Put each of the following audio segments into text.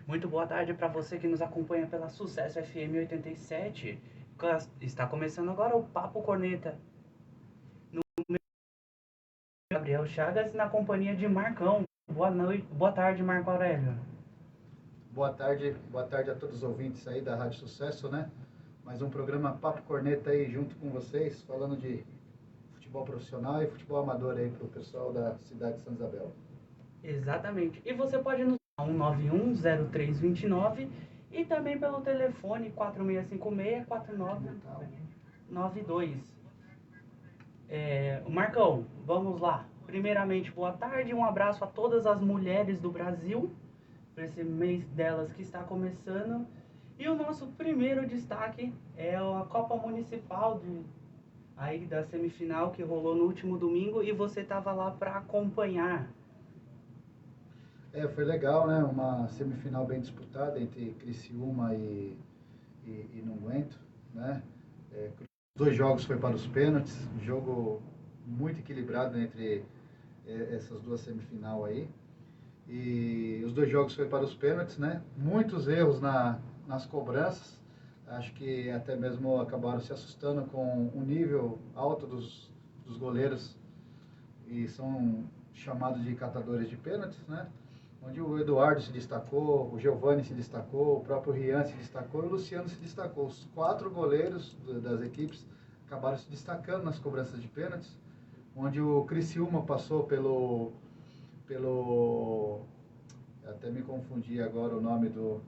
Muito boa tarde para você que nos acompanha pela Sucesso FM 87. Está começando agora o Papo Corneta. No Gabriel Chagas na companhia de Marcão. Boa noite, boa tarde, Marco Aurélio. Boa tarde a todos os ouvintes aí da Rádio Sucesso, né? Mais um programa Papo Corneta aí junto com vocês, falando de futebol profissional e futebol amador aí pro pessoal da cidade de Santa Isabel. Exatamente. E você pode nos dar 1910329 e também pelo telefone 4656-4992. Marcão, vamos lá. Primeiramente, boa tarde, um abraço a todas as mulheres do Brasil, para esse mês delas que está começando. E o nosso primeiro destaque é a Copa Municipal aí da semifinal que rolou no último domingo e você estava lá para acompanhar. Foi legal, né? Uma semifinal bem disputada entre Criciúma e Não Aguento, né? Os dois jogos foi para os pênaltis, um jogo muito equilibrado entre essas duas semifinais aí. E os dois jogos foi para os pênaltis, né? Muitos erros nas cobranças. Acho que até mesmo acabaram se assustando com o nível alto dos goleiros e são chamados de catadores de pênaltis, né? Onde o Eduardo se destacou, o Giovani se destacou, o próprio Rian se destacou e o Luciano se destacou. Os 4 goleiros das equipes acabaram se destacando nas cobranças de pênaltis, onde o Criciúma passou pelo até me confundi agora o nome do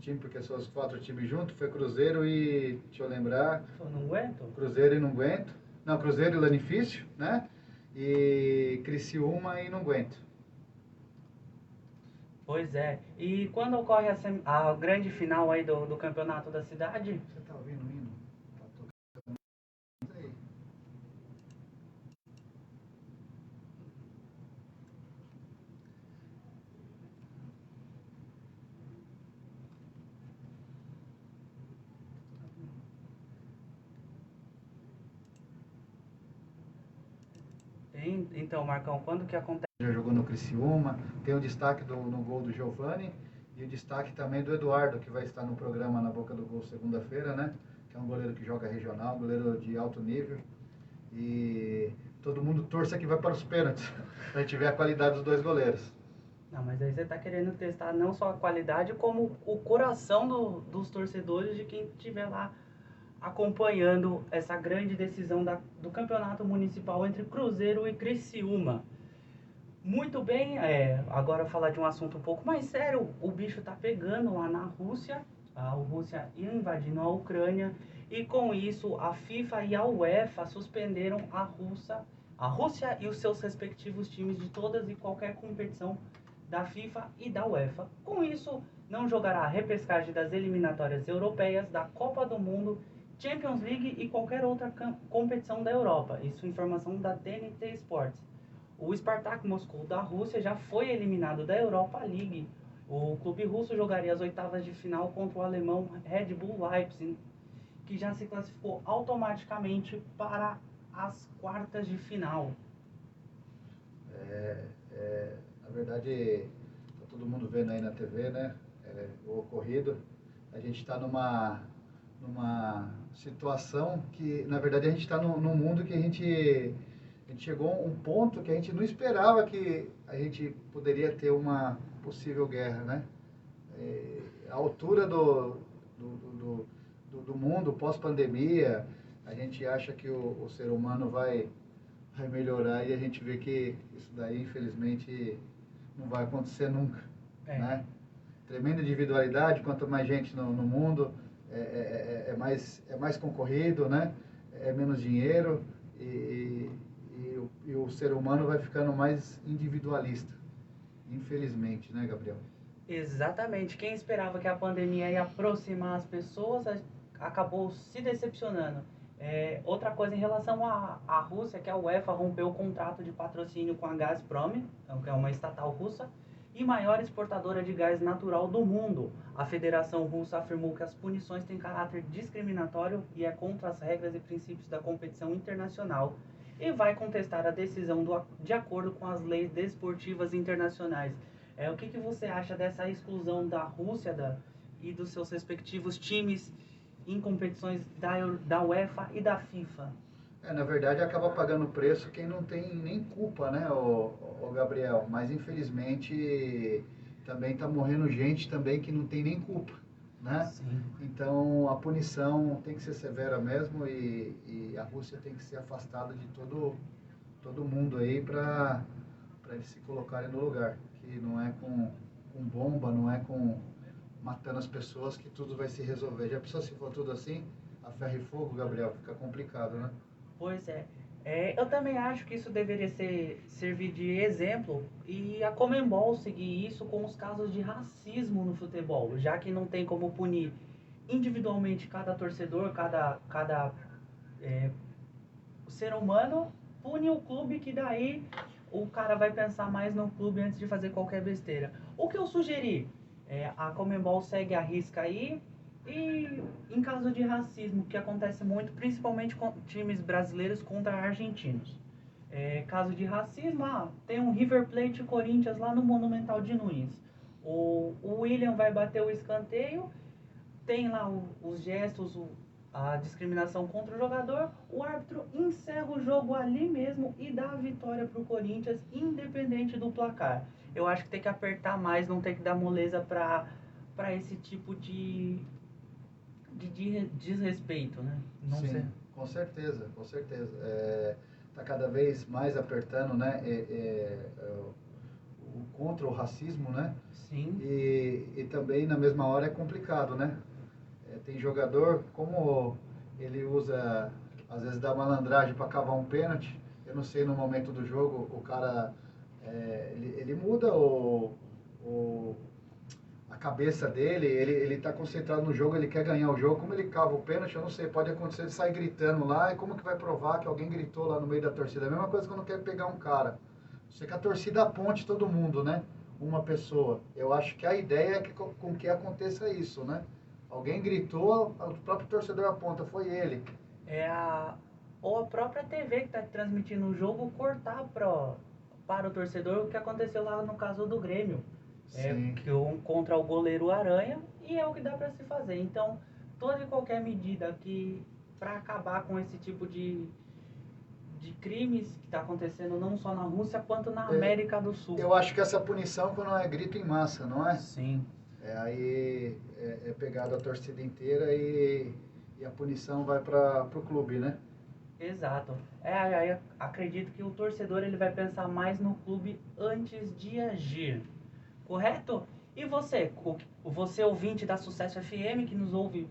time, porque são os 4 times juntos, foi Cruzeiro e, deixa eu lembrar... Não Aguento? Cruzeiro e Não Aguento. Não, Cruzeiro e Lanifício, né? E Criciúma e Não Aguento. Pois é. E quando ocorre a grande final aí do campeonato da cidade? Você tá ouvindo o hino? Tá tocando aí. Então, Marcão, quando que acontece? Já jogou no Criciúma, tem o destaque no gol do Giovani e o destaque também do Eduardo, que vai estar no programa Na Boca do Gol segunda-feira, né? Que é um goleiro que joga regional, goleiro de alto nível. E todo mundo torça que vai para os pênaltis, pra gente ver a qualidade dos dois goleiros. Não, mas aí você tá querendo testar não só a qualidade, como o coração dos torcedores de quem estiver lá acompanhando essa grande decisão do campeonato municipal entre Cruzeiro e Criciúma. Muito bem, agora falar de um assunto um pouco mais sério. O bicho tá pegando lá na Rússia, a Rússia invadindo a Ucrânia, e com isso a FIFA e a UEFA suspenderam a Rússia e os seus respectivos times de todas e qualquer competição da FIFA e da UEFA. Com isso, não jogará a repescagem das eliminatórias europeias, da Copa do Mundo, Champions League e qualquer outra competição da Europa. Isso é informação da TNT Sports. O Spartak Moscou da Rússia já foi eliminado da Europa League. O clube russo jogaria as oitavas de final contra o alemão Red Bull Leipzig, que já se classificou automaticamente para as quartas de final. Na verdade, tá todo mundo vendo aí na TV, né? O ocorrido. A gente está numa situação que, na verdade, a gente está num mundo que a gente chegou a um ponto que a gente não esperava que a gente poderia ter uma possível guerra, né? A altura do mundo pós-pandemia, a gente acha que o ser humano vai melhorar e a gente vê que isso daí, infelizmente, não vai acontecer nunca, né? Tremenda individualidade, quanto mais gente no mundo, é mais concorrido, né? É menos dinheiro e o ser humano vai ficando mais individualista, infelizmente, né, Gabriel? Exatamente. Quem esperava que a pandemia ia aproximar as pessoas acabou se decepcionando. Outra coisa em relação à Rússia, que a UEFA rompeu o contrato de patrocínio com a Gazprom, que é uma estatal russa, e maior exportadora de gás natural do mundo. A Federação Russa afirmou que as punições têm caráter discriminatório e é contra as regras e princípios da competição internacional e vai contestar a decisão de acordo com as leis desportivas internacionais. O que você acha dessa exclusão da Rússia e dos seus respectivos times em competições da UEFA e da FIFA? Na verdade, acaba pagando preço quem não tem nem culpa, né, o Gabriel? Mas, infelizmente, também está morrendo gente também que não tem nem culpa, né? Sim. Então, a punição tem que ser severa mesmo e a Rússia tem que ser afastada de todo mundo aí para eles se colocarem no lugar. Que não é com bomba, não é com matando as pessoas que tudo vai se resolver. Já pensou se for tudo assim, a ferro e fogo, Gabriel? Fica complicado, né? Pois é. Eu também acho que isso deveria servir de exemplo e a Conmebol seguir isso com os casos de racismo no futebol, já que não tem como punir individualmente cada torcedor, cada ser humano, pune o clube que daí o cara vai pensar mais no clube antes de fazer qualquer besteira. O que eu sugeri? A Conmebol segue a risca aí e em caso de racismo, que acontece muito, principalmente com times brasileiros contra argentinos. Caso de racismo, tem um River Plate e Corinthians lá no Monumental de Nunes. O William vai bater o escanteio, tem lá os gestos, a discriminação contra o jogador, o árbitro encerra o jogo ali mesmo e dá a vitória para o Corinthians, independente do placar. Eu acho que tem que apertar mais, não tem que dar moleza para esse tipo de desrespeito, né? Não Sim, sei. com certeza, com certeza. Tá cada vez mais apertando, né? Contra o racismo, né? Sim. E também na mesma hora é complicado, né? Tem jogador, como ele usa às vezes da malandragem para cavar um pênalti, eu não sei no momento do jogo, o cara ele muda a cabeça dele, ele tá concentrado no jogo, ele quer ganhar o jogo, como ele cava o pênalti, eu não sei, pode acontecer de sair gritando lá, e como que vai provar que alguém gritou lá no meio da torcida? A mesma coisa quando quer pegar um cara. Você que a torcida aponte todo mundo, né? Uma pessoa. Eu acho que a ideia é que com que aconteça isso, né? Alguém gritou, o próprio torcedor aponta, foi ele. Ou a própria TV que está transmitindo o jogo cortar para o torcedor o que aconteceu lá no caso do Grêmio. Sim. Que contra o goleiro Aranha e é o que dá para se fazer. Então, toda e qualquer medida que para acabar com esse tipo de crimes que está acontecendo não só na Rússia quanto na América do Sul. Eu acho que essa punição quando é grito em massa, não é? Sim. Aí é pegado a torcida inteira e a punição vai para o clube, né? Exato. Aí acredito que o torcedor ele vai pensar mais no clube antes de agir. Correto? E você ouvinte da Sucesso FM, que nos ouve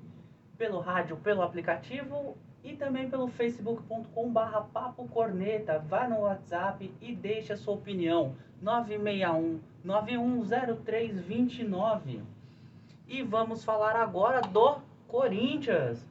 pelo rádio, pelo aplicativo e também pelo facebook.com/papo corneta, vá no WhatsApp e deixe a sua opinião, 961 910329. E vamos falar agora do Corinthians.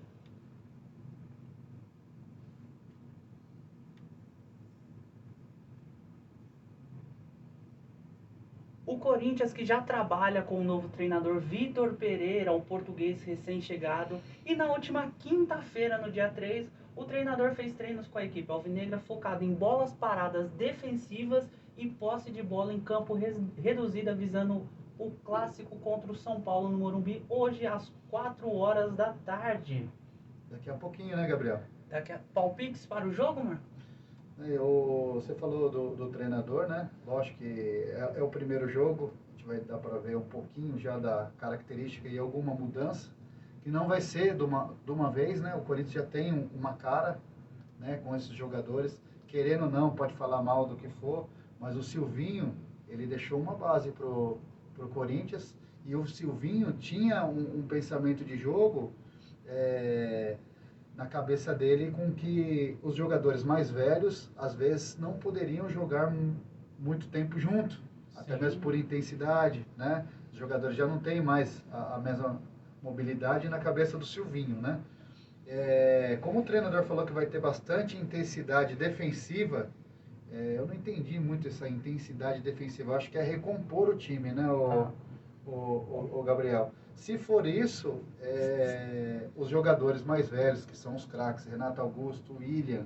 O Corinthians que já trabalha com o novo treinador Vitor Pereira, o português recém-chegado, e na última quinta-feira, no dia 3, o treinador fez treinos com a equipe alvinegra focado em bolas paradas defensivas e posse de bola em campo reduzida, visando o clássico contra o São Paulo no Morumbi, hoje às 4 horas da tarde. Daqui a pouquinho, né, Gabriel? Palpites para o jogo, Marco? Você falou do treinador, né? Lógico que é o primeiro jogo, a gente vai dar para ver um pouquinho já da característica e alguma mudança, que não vai ser de uma vez, né? O Corinthians já tem uma cara, né, com esses jogadores, querendo ou não, pode falar mal do que for, mas o Silvinho, ele deixou uma base pro Corinthians, e o Silvinho tinha um pensamento de jogo na cabeça dele com que os jogadores mais velhos às vezes não poderiam jogar muito tempo junto, até mesmo por intensidade, né? Os jogadores já não têm mais a mesma mobilidade na cabeça do Silvinho, né? Como o treinador falou que vai ter bastante intensidade defensiva, eu não entendi muito essa intensidade defensiva. Eu acho que é recompor o time, né, o Gabriel? Se for isso, os jogadores mais velhos, que são os craques, Renato Augusto, William,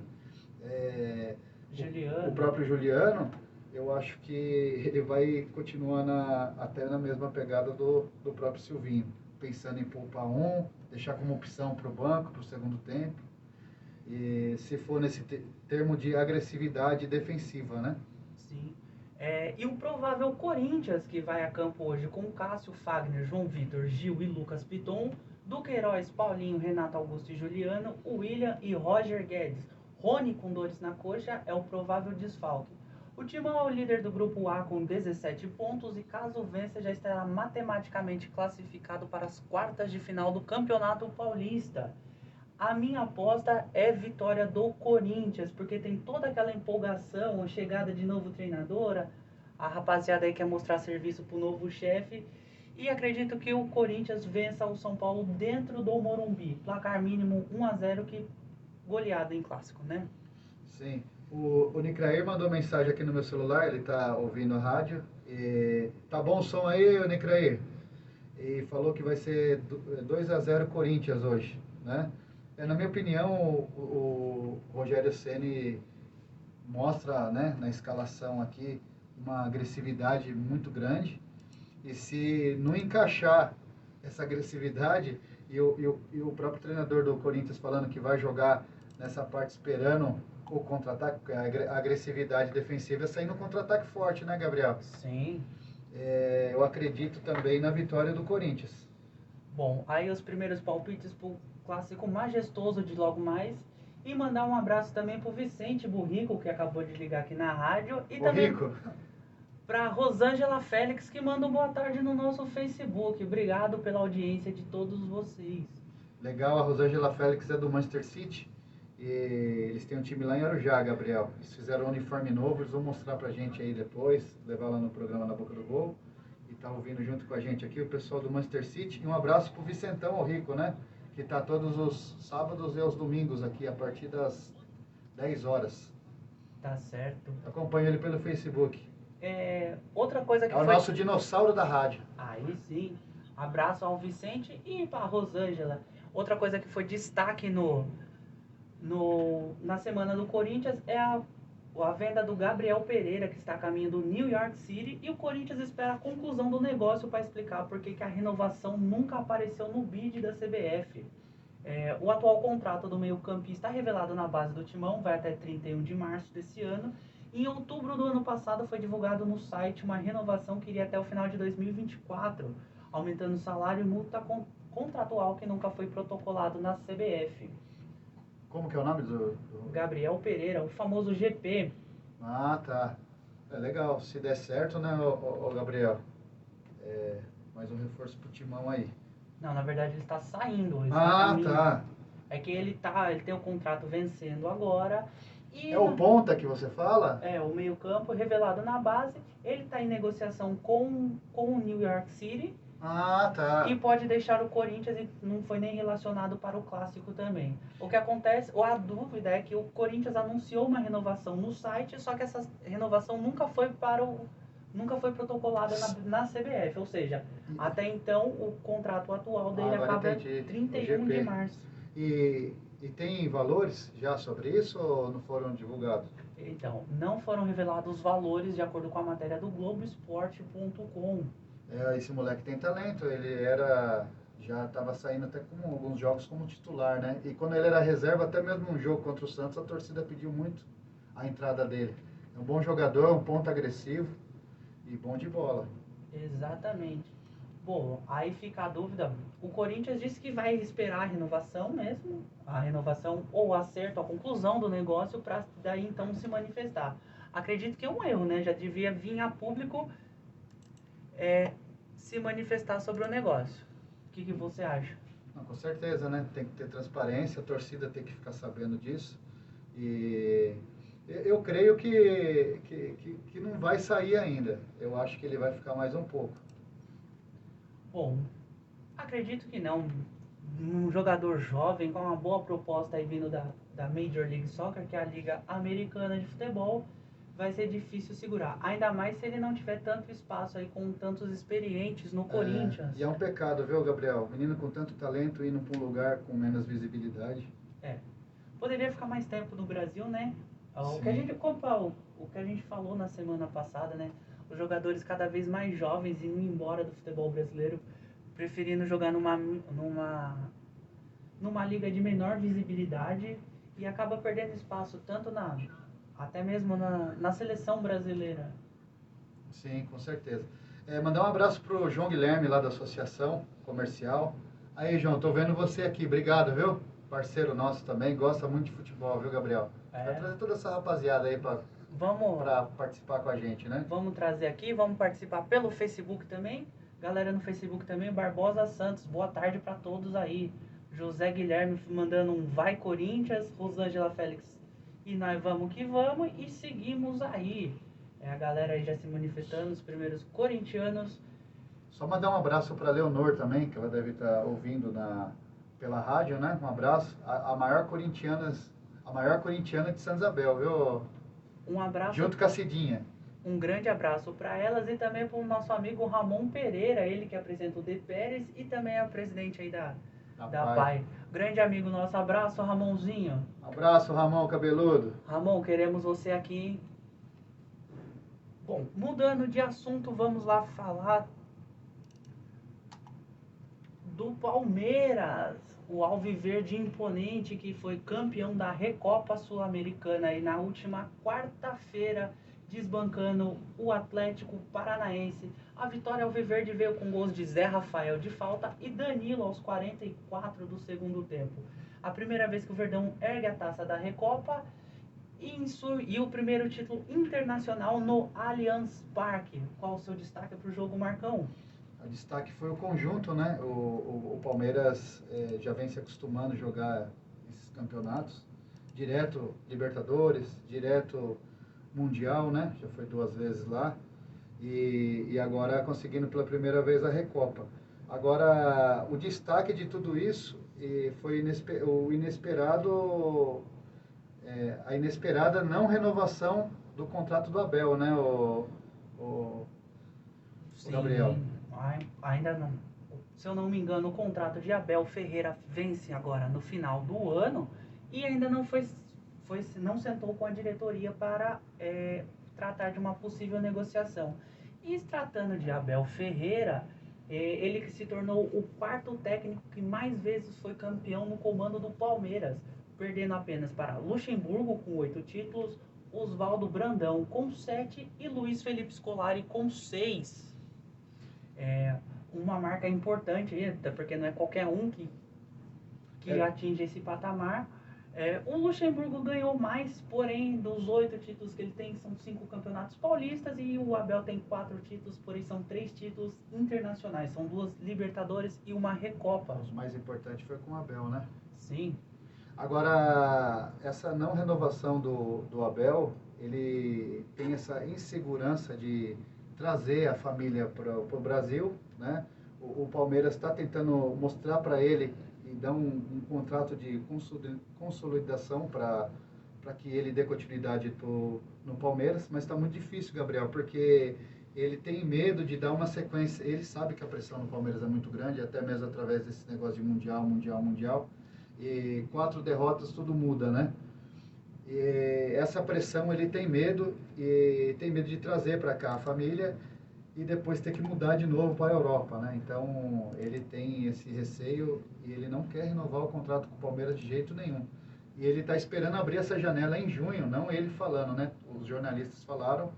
Juliano. o próprio Juliano, eu acho que ele vai continuar até na mesma pegada do próprio Silvinho, pensando em poupar deixar como opção para o banco, para o segundo tempo, e se for nesse termo de agressividade defensiva, né? Sim. E o provável Corinthians, que vai a campo hoje com Cássio, Fagner, João Vitor, Gil e Lucas Piton, Duqueiroz, Paulinho, Renato Augusto e Juliano, William e Roger Guedes. Rony, com dores na coxa, é o provável desfalque. O Timão é o líder do grupo A com 17 pontos e, caso vença, já estará matematicamente classificado para as quartas de final do Campeonato Paulista. A minha aposta é vitória do Corinthians, porque tem toda aquela empolgação, a chegada de novo treinador, a rapaziada aí quer mostrar serviço pro novo chefe. E acredito que o Corinthians vença o São Paulo dentro do Morumbi. Placar mínimo 1-0, que goleada em clássico, né? Sim. O Nicrair mandou mensagem aqui no meu celular, ele tá ouvindo a rádio. Tá bom o som aí, Nicrair? E falou que vai ser 2-0 Corinthians hoje, né? Na minha opinião, o Rogério Ceni mostra, né, na escalação aqui uma agressividade muito grande, e se não encaixar essa agressividade e o próprio treinador do Corinthians falando que vai jogar nessa parte esperando o contra-ataque, a agressividade defensiva é sair no contra-ataque forte, né, Gabriel? Sim. Eu acredito também na vitória do Corinthians. Bom, aí os primeiros palpites pro clássico majestoso de logo mais. E mandar um abraço também pro Vicente Burrico, que acabou de ligar aqui na rádio. E Burrico. também pra Rosângela Félix, que manda um boa tarde no nosso Facebook. Obrigado pela audiência de todos vocês. Legal, a Rosângela Félix é do Manchester City. E eles têm um time lá em Arujá, Gabriel. Eles fizeram um uniforme novo, eles vão mostrar pra gente aí depois, levar lá no programa Na Boca do Gol. E tá ouvindo junto com a gente aqui o pessoal do Manchester City. E um abraço pro Vicentão, o Rico, né? Que tá todos os sábados e os domingos aqui, a partir das 10 horas. Tá certo. Acompanho ele pelo Facebook. Outra coisa que é o nosso dinossauro da rádio. Aí sim. Abraço ao Vicente e pra Rosângela. Outra coisa que foi destaque na semana do Corinthians é a venda do Gabriel Pereira, que está a caminho do New York City, e o Corinthians espera a conclusão do negócio para explicar por que a renovação nunca apareceu no bid da CBF. O atual contrato do meio-campista revelado na base do Timão vai até 31 de março desse ano. Em outubro do ano passado foi divulgado no site uma renovação que iria até o final de 2024, aumentando o salário e multa contratual que nunca foi protocolado na CBF. Como que é o nome do... Gabriel Pereira, o famoso GP. Ah, tá. É legal. Se der certo, né, o Gabriel? Mais um reforço pro Timão aí. Não, na verdade ele está saindo. Tá. É que ele tem o contrato vencendo agora. E o ponta que você fala? O meio-campo revelado na base. Ele está em negociação com o New York City. Ah, tá. E pode deixar o Corinthians, e não foi nem relacionado para o clássico também. O que acontece, ou a dúvida é que o Corinthians anunciou uma renovação no site, só que essa renovação nunca foi protocolada na CBF, ou seja, até então o contrato atual dele acaba 31 de março. E tem valores já sobre isso ou não foram divulgados? Então, não foram revelados os valores de acordo com a matéria do Globoesporte.com. Esse moleque tem talento, ele já estava saindo até com alguns jogos como titular, né? E quando ele era reserva, até mesmo um jogo contra o Santos, a torcida pediu muito a entrada dele. É um bom jogador, um ponto agressivo e bom de bola. Exatamente. Bom, aí fica a dúvida. O Corinthians disse que vai esperar a renovação mesmo, ou o acerto, a conclusão do negócio, para daí então se manifestar. Acredito que é um erro, né? Já devia vir a público se manifestar sobre o negócio. O que você acha? Não, com certeza, né? Tem que ter transparência, a torcida tem que ficar sabendo disso. E eu creio que não vai sair ainda. Eu acho que ele vai ficar mais um pouco. Bom, acredito que não. Um jogador jovem com uma boa proposta aí vindo da Major League Soccer, que é a Liga Americana de Futebol, vai ser difícil segurar. Ainda mais se ele não tiver tanto espaço aí com tantos experientes no Corinthians. E é um pecado, viu, Gabriel? Menino com tanto talento indo para um lugar com menos visibilidade. Poderia ficar mais tempo no Brasil, né? O que a gente, o que a gente falou na semana passada, né? Os jogadores cada vez mais jovens indo embora do futebol brasileiro, preferindo jogar numa liga de menor visibilidade e acaba perdendo espaço tanto até mesmo na seleção brasileira. Sim, com certeza. Mandar um abraço pro João Guilherme lá da Associação Comercial. Aí, João, tô vendo você aqui. Obrigado, viu? Parceiro nosso também, gosta muito de futebol, viu, Gabriel? Vai trazer toda essa rapaziada aí para participar com a gente, né? Vamos trazer aqui, vamos participar pelo Facebook também. Galera no Facebook também, Barbosa Santos, boa tarde para todos aí. José Guilherme mandando um vai Corinthians, Rosângela Félix, e nós vamos que vamos e seguimos aí. A galera aí já se manifestando, os primeiros corintianos. Só mandar um abraço para Leonor também, que ela deve estar ouvindo pela rádio, né? Um abraço. A maior corintiana de Santa Isabel, viu? Um abraço. Junto com a Cidinha. Um grande abraço para elas e também para o nosso amigo Ramon Pereira, ele que apresenta o De Pérez e também é presidente aí da PAI. Grande amigo nosso, abraço, Ramonzinho. Abraço, Ramon Cabeludo. Ramon, queremos você aqui, hein? Bom, mudando de assunto, vamos lá falar do Palmeiras, o alviverde imponente que foi campeão da Recopa Sul-Americana aí na última quarta-feira, desbancando o Atlético Paranaense. A vitória alviverde veio com gols de Zé Rafael de falta e Danilo aos 44 do segundo tempo. A primeira vez que o Verdão ergue a taça da Recopa e o primeiro título internacional no Allianz Parque. Qual o seu destaque para o jogo, Marcão? O destaque foi o conjunto, né? O Palmeiras já vem se acostumando a jogar esses campeonatos. Direto Libertadores, direto Mundial, né? Já foi 2 vezes lá. E agora conseguindo pela primeira vez a Recopa. Agora, o destaque de tudo isso foi a inesperada não renovação do contrato do Abel, né? O Gabriel. Ainda não. Se eu não me engano, o contrato de Abel Ferreira vence agora no final do ano e ainda não não sentou com a diretoria para tratar de uma possível negociação. E se tratando de Abel Ferreira, ele que se tornou o 4º técnico que mais vezes foi campeão no comando do Palmeiras, perdendo apenas para Luxemburgo com 8 títulos, Oswaldo Brandão com 7 e Luiz Felipe Scolari com 6. Uma marca importante, até porque não é qualquer um que atinge esse patamar. O Luxemburgo ganhou mais, porém dos 8 títulos que ele tem, são 5 campeonatos paulistas e o Abel tem 4 títulos, porém são 3 títulos internacionais, são 2 Libertadores e uma Recopa. Os mais importantes foi com o Abel, né? Sim. Agora, essa não renovação do Abel, ele tem essa insegurança de trazer a família para o Brasil, né? O Palmeiras está tentando mostrar para ele e dar um contrato de consolidação para que ele dê continuidade no Palmeiras, mas está muito difícil, Gabriel, porque ele tem medo de dar uma sequência. Ele sabe que a pressão no Palmeiras é muito grande, até mesmo através desse negócio de mundial. E 4 derrotas, tudo muda, né? E essa pressão ele tem medo de trazer para cá a família e depois ter que mudar de novo para a Europa, né? Então ele tem esse receio e ele não quer renovar o contrato com o Palmeiras de jeito nenhum. E ele está esperando abrir essa janela em junho, não ele falando, né? Os jornalistas falaram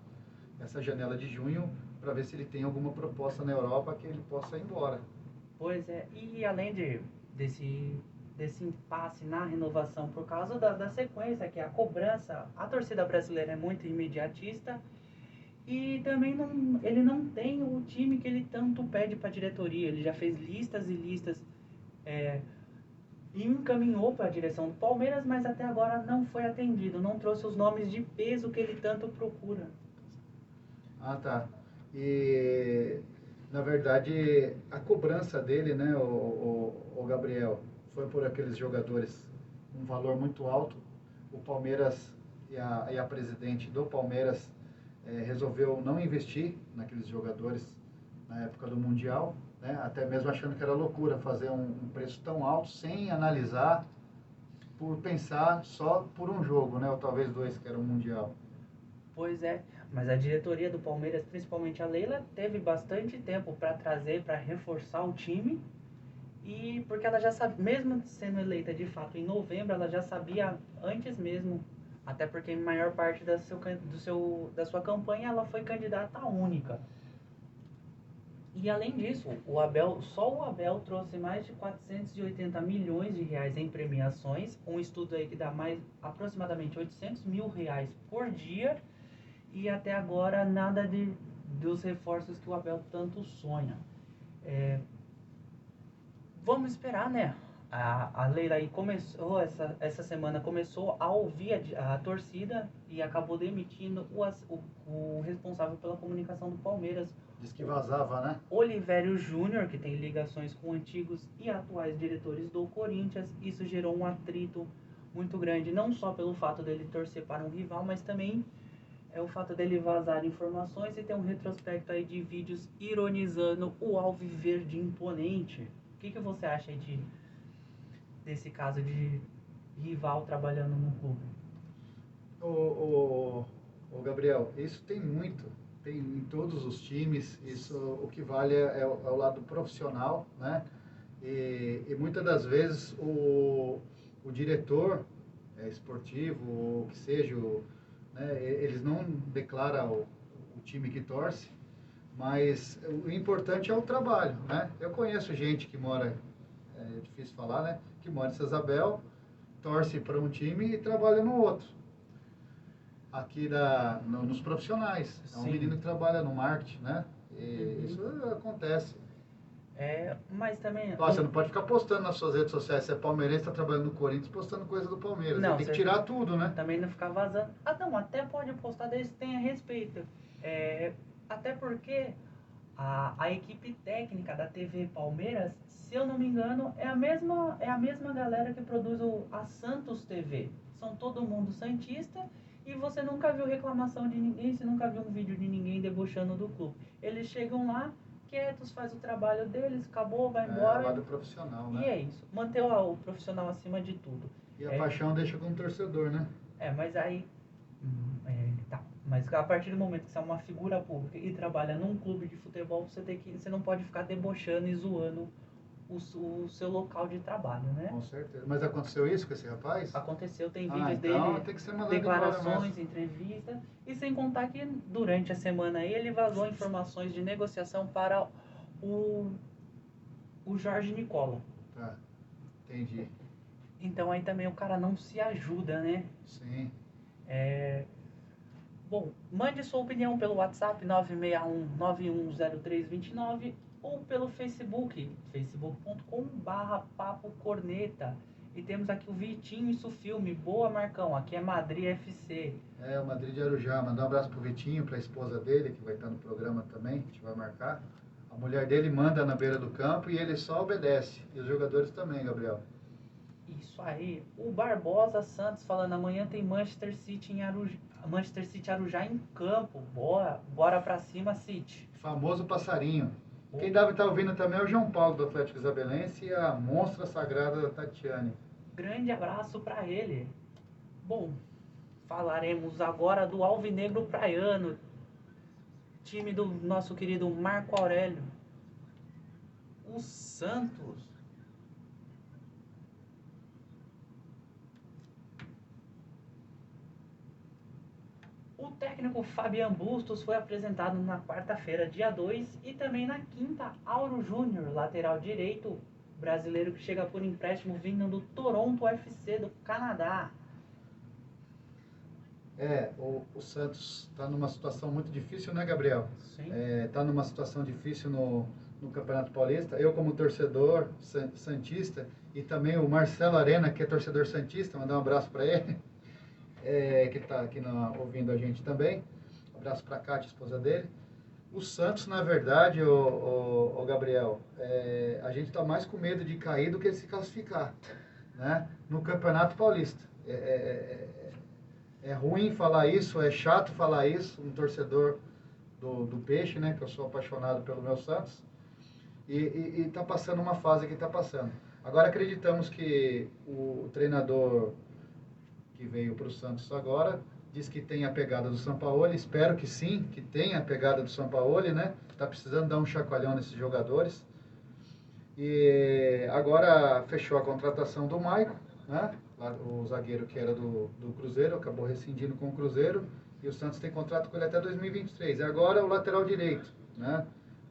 essa janela de junho para ver se ele tem alguma proposta na Europa que ele possa ir embora. Pois é, e além desse impasse na renovação por causa da sequência, que é a cobrança, a torcida brasileira é muito imediatista e também ele não tem o time que ele tanto pede para a diretoria. Ele já fez listas e listas e encaminhou para a direção do Palmeiras, mas até agora não foi atendido, não trouxe os nomes de peso que ele tanto procura. Ah, tá. E na verdade a cobrança dele, né, o Gabriel, foi por aqueles jogadores um valor muito alto. O Palmeiras e a presidente do Palmeiras resolveu não investir naqueles jogadores na época do Mundial, né? Até mesmo achando que era loucura fazer um preço tão alto sem analisar por pensar só por um jogo, né? Ou talvez dois, que era o Mundial. Pois é, mas a diretoria do Palmeiras, principalmente a Leila, teve bastante tempo para trazer, para reforçar o time. E porque ela já sabia, mesmo sendo eleita de fato em novembro, ela já sabia antes mesmo, até porque em maior parte da sua campanha ela foi candidata única. E além disso, só o Abel trouxe mais de 480 milhões de reais em premiações, um estudo aí que dá aproximadamente 800 mil reais por dia, e até agora nada dos reforços que o Abel tanto sonha. Vamos esperar, né? A Leila aí começou, essa semana começou a ouvir a torcida e acabou demitindo o responsável pela comunicação do Palmeiras. Diz que vazava, né? Olivério Júnior, que tem ligações com antigos e atuais diretores do Corinthians. Isso gerou um atrito muito grande, não só pelo fato dele torcer para um rival, mas também o fato dele vazar informações e ter um retrospecto aí de vídeos ironizando o Alviverde imponente. O que você acha aí desse caso de rival trabalhando no clube? O Gabriel, isso tem muito, tem em todos os times. Isso, o que vale é o lado profissional, né? E muitas das vezes o diretor esportivo, ou que seja, né, eles não declaram o time que torce, mas o importante é o trabalho, né? Eu conheço gente que mora, é difícil falar, né? Que mora em Isabel, torce para um time e trabalha no outro. Aqui nos profissionais. É um Sim. menino que trabalha no marketing, né? E isso acontece. Mas também... Você não pode ficar postando nas suas redes sociais. Se é palmeirense, está trabalhando no Corinthians, postando coisa do Palmeiras. Não, tem que tirar tudo, né? Também não ficar vazando. Não, até pode postar desde que tenha respeito. Até porque a equipe técnica da TV Palmeiras, se eu não me engano, é a mesma galera que produz a Santos TV. São todo mundo santista e você nunca viu reclamação de ninguém, você nunca viu um vídeo de ninguém debochando do clube. Eles chegam lá, quietos, faz o trabalho deles, acabou, vai embora. É o lado profissional, né? E é isso, manter o profissional acima de tudo. E a paixão deixa como torcedor, né? Mas aí... tá. Mas a partir do momento que você é uma figura pública e trabalha num clube de futebol, você não pode ficar debochando e zoando o seu local de trabalho, né? Com certeza. Mas aconteceu isso com esse rapaz? Aconteceu, tem vídeos então dele, tem que ser declarações, entrevistas, e sem contar que durante a semana aí ele vazou informações de negociação para o Jorge Nicola. Tá, entendi. Então aí também o cara não se ajuda, né? Sim. Bom, mande sua opinião pelo WhatsApp 961-910329 ou pelo Facebook, facebook.com/Papo Corneta. E temos aqui o Vitinho e seu filme. Boa, Marcão, aqui é Madrid FC. O Madrid de Arujá. Mandar um abraço pro Vitinho, pra esposa dele, que vai estar no programa também, a gente vai marcar. A mulher dele manda na beira do campo e ele só obedece. E os jogadores também, Gabriel. Isso aí. O Barbosa Santos falando, amanhã tem Manchester City Arujá em campo. Bora pra cima, City. Famoso passarinho. Quem deve estar ouvindo também é o João Paulo do Atlético Isabelense e a monstra sagrada da Tatiane. Grande abraço para ele. Bom, falaremos agora do Alvinegro Praiano, time do nosso querido Marco Aurélio. O Santos. O técnico Fabian Bustos foi apresentado na quarta-feira, dia 2, e também na quinta, Auro Júnior, lateral direito brasileiro que chega por empréstimo vindo do Toronto FC do Canadá. O Santos está numa situação muito difícil, né, Gabriel? Sim. Está numa situação difícil no Campeonato Paulista. Eu, como torcedor santista, e também o Marcelo Arena, que é torcedor santista, mandar um abraço para ele. Que está aqui ouvindo a gente também. Um abraço para a Cátia, esposa dele. O Santos, na verdade, o Gabriel, a gente está mais com medo de cair do que de se classificar, né? No Campeonato Paulista. É ruim falar isso, é chato falar isso, um torcedor do Peixe, né? Que eu sou apaixonado pelo meu Santos. E está passando uma fase que está passando. Agora acreditamos que o treinador que veio para o Santos agora diz que tem a pegada do Sampaoli. Espero que sim, que tenha a pegada do Sampaoli, né? Está precisando dar um chacoalhão nesses jogadores. E agora fechou a contratação do Maicon, né? O zagueiro que era do Cruzeiro, acabou rescindindo com o Cruzeiro. E o Santos tem contrato com ele até 2023. E agora o lateral direito, né?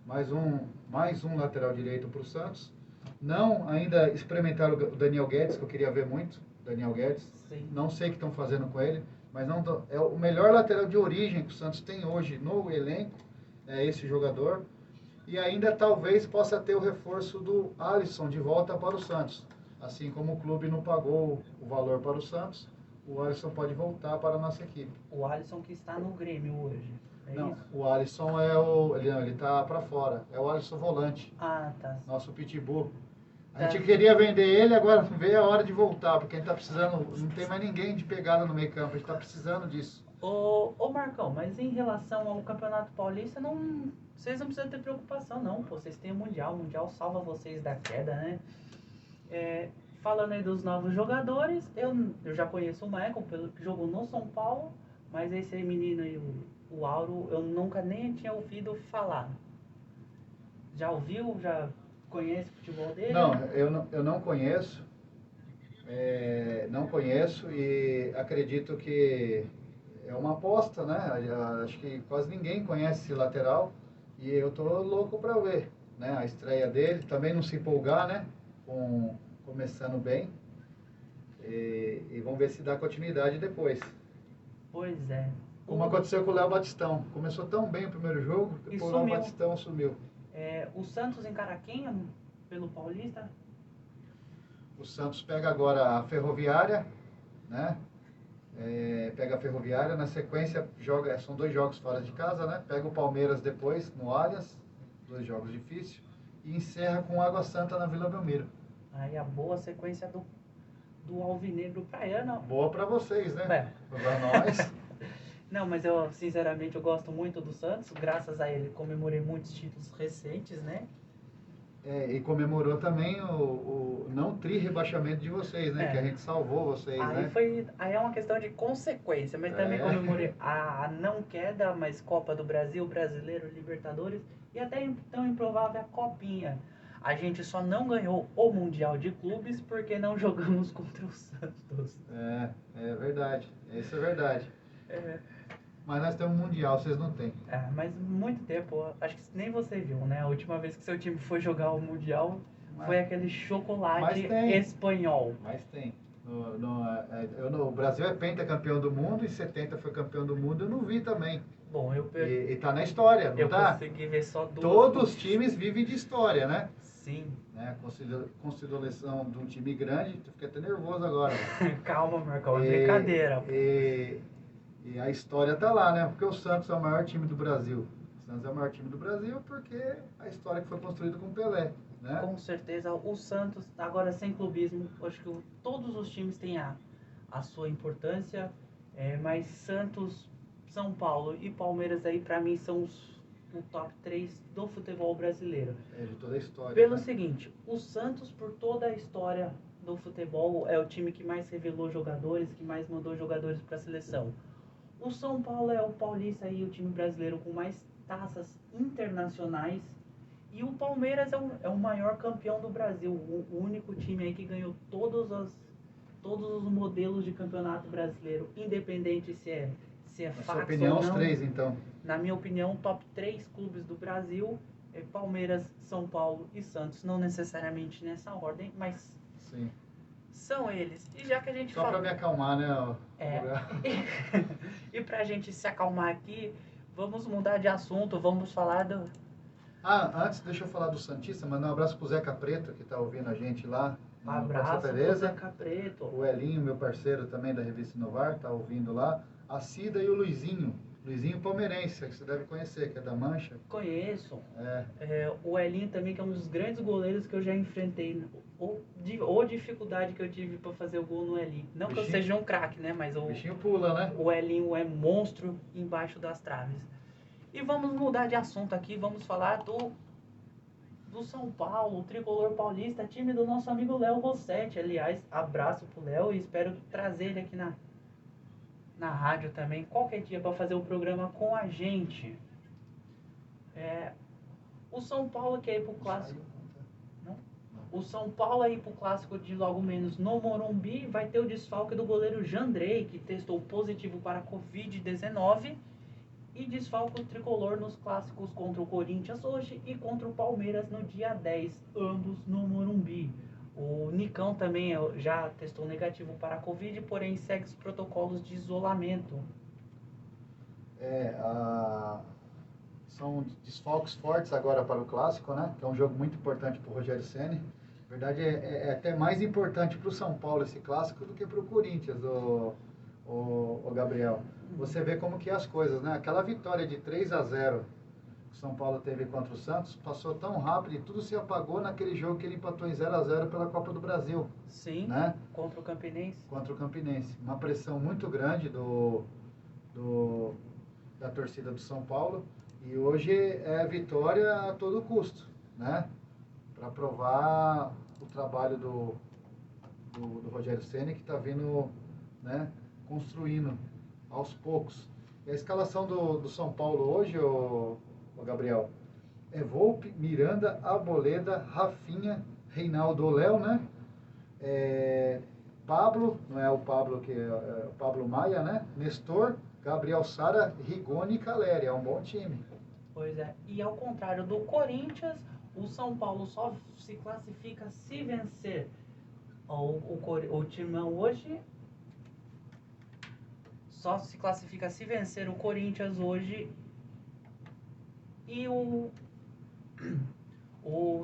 Mais um lateral direito para o Santos. Não ainda experimentaram o Daniel Guedes, que eu queria ver muito. Daniel Guedes. Sim. Não sei o que estão fazendo com ele, mas não é o melhor lateral de origem que o Santos tem hoje no elenco, é esse jogador. E ainda talvez possa ter o reforço do Alisson de volta para o Santos. Assim como o clube não pagou o valor para o Santos, o Alisson pode voltar para a nossa equipe. O Alisson que está no Grêmio hoje. Não, Isso? o Alisson ele tá para fora. É o Alisson volante. Ah, tá. Nosso pitbull. A Tá. gente queria vender ele, agora veio a hora de voltar, porque a gente tá precisando, não tem mais ninguém de pegada no meio campo, a gente tá precisando disso. Ô Marcão, mas em relação ao Campeonato Paulista, vocês não precisam ter preocupação não, pô. Vocês têm o Mundial salva vocês da queda, né? Falando aí dos novos jogadores, eu já conheço o Michael, pelo que jogou no São Paulo, mas esse aí menino aí, o Auro, eu nunca nem tinha ouvido falar. Já ouviu? Já conhece o futebol dele? Não, eu não conheço, não conheço e acredito que é uma aposta, né? Acho que quase ninguém conhece esse lateral e eu tô louco para ver, né? A estreia dele, também não se empolgar, né? Começando bem e vamos ver se dá continuidade depois. Pois é. Como aconteceu com o Léo Batistão. Começou tão bem o primeiro jogo, E depois o Léo Batistão sumiu. O Santos encara quem pelo Paulista? O Santos pega agora a Ferroviária, né? Pega a Ferroviária, na sequência são 2 jogos fora de casa, né? Pega o Palmeiras depois no Allianz, 2 jogos difíceis, e encerra com Água Santa na Vila Belmiro. Aí a boa sequência do Alvinegro Praiano. Boa pra vocês, né? Pra nós. Não, mas sinceramente, eu gosto muito do Santos. Graças a ele, comemorei muitos títulos recentes, né? E comemorou também o não tri-rebaixamento de vocês, né? Que a gente salvou vocês, né? Aí é uma questão de consequência, mas também comemorei a não queda, mas Copa do Brasil, Brasileiro, Libertadores e até então improvável a Copinha. A gente só não ganhou o Mundial de Clubes porque não jogamos contra o Santos. É verdade. Isso é verdade. Mas nós temos um Mundial, vocês não têm. Mas muito tempo, acho que nem você viu, né? A última vez que seu time foi jogar o Mundial foi aquele chocolate espanhol. Mas tem. O Brasil é pentacampeão do mundo e 70 foi campeão do mundo, eu não vi também. Bom, E tá na história, não tá? Eu consegui ver só 2. Todos os times vivem de história, né? Sim. Né? Consideração de um time grande, tu fica até nervoso agora. Calma, Marcão, é brincadeira. E a história tá lá, né? Porque o Santos é o maior time do Brasil. O Santos é o maior time do Brasil porque a história que foi construída com o Pelé, né? Com certeza, o Santos, agora sem clubismo, acho que todos os times têm a sua importância, mas Santos, São Paulo e Palmeiras aí, pra mim, são o top 3 do futebol brasileiro. De toda a história. Pelo seguinte, o Santos, por toda a história do futebol, é o time que mais revelou jogadores, que mais mandou jogadores para a seleção. O São Paulo é o paulista e o time brasileiro com mais taças internacionais. E o Palmeiras é o maior campeão do Brasil, o único time aí que ganhou todos os modelos de campeonato brasileiro, independente se é Na fax sua opinião, ou não. os 3, então? Na minha opinião, top 3 clubes do Brasil é Palmeiras, São Paulo e Santos. Não necessariamente nessa ordem, mas Sim. São eles. E já que a gente Só para me acalmar, né? E pra gente se acalmar aqui, vamos mudar de assunto, vamos falar do... Antes, deixa eu falar do Santista, mandar um abraço pro Zeca Preto, que tá ouvindo a gente lá. Abraço pro Zeca Preto. O Elinho, meu parceiro também da Revista Inovar, tá ouvindo lá. A Cida e o Luizinho palmeirense, que você deve conhecer, que é da Mancha. Conheço. O Elinho também, que é um dos grandes goleiros que eu já enfrentei. Ou dificuldade que eu tive para fazer o gol no Elinho. Não que eu seja um craque, né? Mas o bichinho pula, né? O Elinho é monstro embaixo das traves. E vamos mudar de assunto aqui, vamos falar do do São Paulo, o tricolor paulista, time do nosso amigo Léo Rossetti. Aliás, abraço pro Léo e espero trazer ele aqui na rádio também, qualquer dia, para fazer o programa com a gente. O São Paulo quer ir pro clássico. Não? O São Paulo aí pro clássico de logo menos no Morumbi vai ter o desfalque do goleiro Jandrei, que testou positivo para a Covid-19, e desfalque o tricolor nos clássicos contra o Corinthians hoje e contra o Palmeiras no dia 10, ambos no Morumbi. O Nicão também já testou negativo para a Covid, porém segue os protocolos de isolamento. São desfalques fortes agora para o Clássico, né? Que é um jogo muito importante para o Rogério Ceni. Na verdade, é até mais importante para o São Paulo esse Clássico do que para o Corinthians, o Gabriel. Você vê como que é as coisas, né? Aquela vitória de 3-0 que o São Paulo teve contra o Santos passou tão rápido e tudo se apagou naquele jogo que ele empatou em 0-0 pela Copa do Brasil. Sim, né? Contra o Campinense. Contra o Campinense. Uma pressão muito grande da torcida do São Paulo. E hoje é vitória a todo custo, né? Para provar o trabalho do Rogério Ceni, que está vindo, né, construindo aos poucos. E a escalação do São Paulo hoje, o Gabriel, é Volpi, Miranda, Arboleda, Rafinha, Reinaldo, Léo, né? Pablo, não é o Pablo que é o Pablo Maia, né? Nestor, Gabriel Sara, Rigoni e Caleri. É um bom time. Pois é. E ao contrário do Corinthians, o São Paulo só se classifica se vencer. O Timão hoje só se classifica se vencer o Corinthians hoje. E o